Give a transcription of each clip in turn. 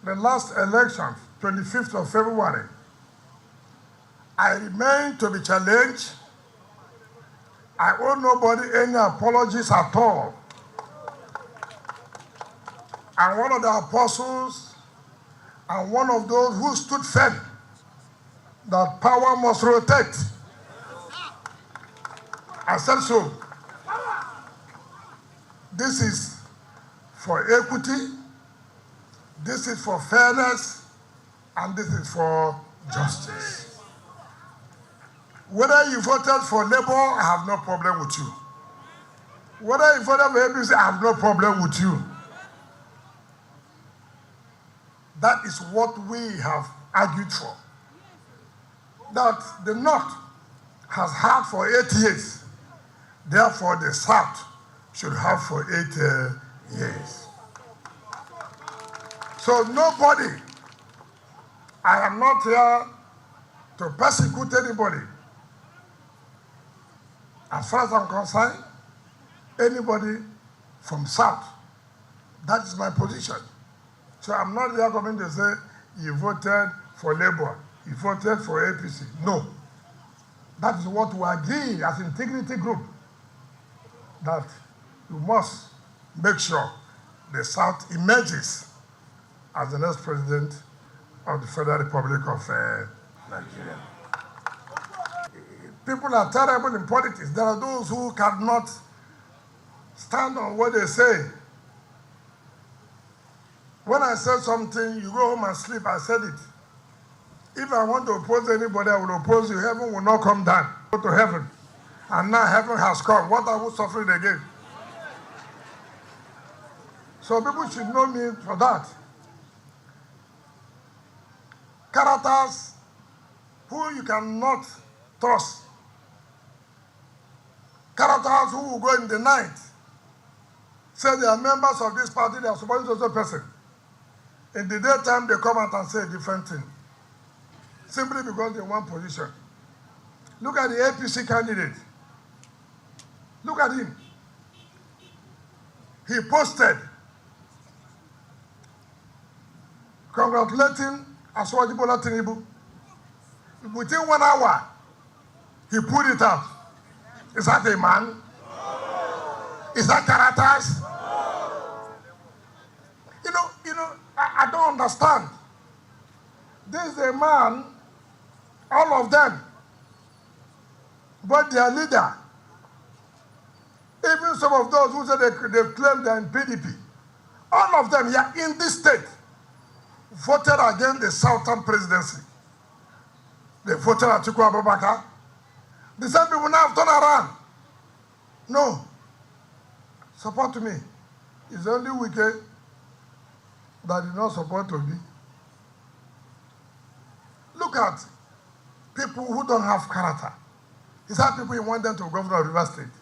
the last election, 25th of February, I remain to be challenged. I owe nobody any apologies at all. I'm one of the apostles and one of those who stood firm that power must rotate. I said so. This is for equity, this is for fairness, and this is for justice. Whether you voted for Labour, I have no problem with you. Whether you voted for APC, I have no problem with you. That is what we have argued for. That the North has had for 8 years. Therefore, the South should have for 8 years. So nobody, I am not here to persecute anybody. As far as I'm concerned, anybody from South, that is my position. So I'm not here coming to say, you voted for Labour, you voted for APC. No. That is what we agree as integrity group, that you must make sure the South emerges as the next president of the Federal Republic of Nigeria. People are terrible in politics. There are those who cannot stand on what they say. When I say something, you go home and sleep, I said it. If I want to oppose anybody, I will oppose you. Heaven will not come down. Go to heaven. And now heaven has come. What are we suffering again? So people should know me for that. Characters who you cannot trust. Characters who will go in the night, say they are members of this party, they are supporting to a person. In the daytime, they come out and say a different thing. Simply because they want position. Look at the APC candidate. Look at him. He posted congratulating Bola Tinubu. Within 1 hour, he put it out. Is that a man? Is that characters? I don't understand. This is a man, all of them, but their leader, even some of those who say they claim they're in PDP, all of them here in this state voted against the Southern presidency. They voted Atiku. The same people now have turned around. No. Support me. It's only Wike that did not support Obi. Look at people who don't have character. Is that people you want them to governor of River State?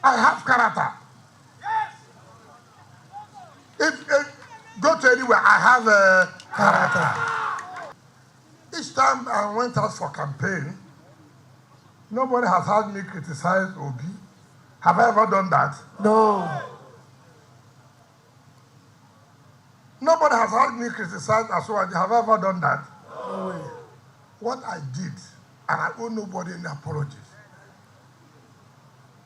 I have character. If go to anywhere, I have a character. Each time I went out for campaign, nobody has heard me criticize Obi. Have I ever done that? No. Nobody has heard me criticize Asuwaji. Have I ever done that? No. What I did, and I owe nobody any apologies.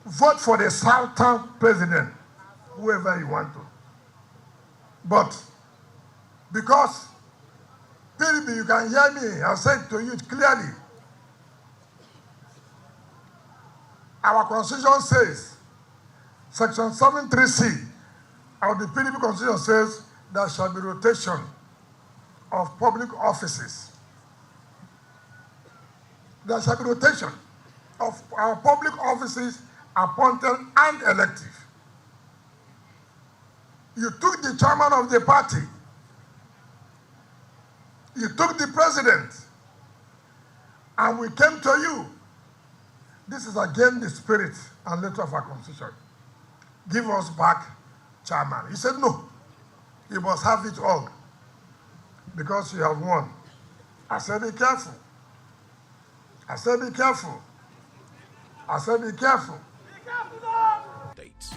Vote for the Southern president, whoever you want to. But because PDP, you can hear me, I'll say it to you clearly. Our constitution says, section 73C of the PDP constitution says, there shall be rotation of public offices. There shall be rotation of our public offices appointed and elective. You took the chairman of the party. You took the president. And we came to you. This is again the spirit and letter of our constitution. Give us back chairman. He said, no. You must have it all because you have won. I said, be careful. I said, be careful. I said, be careful. Dates.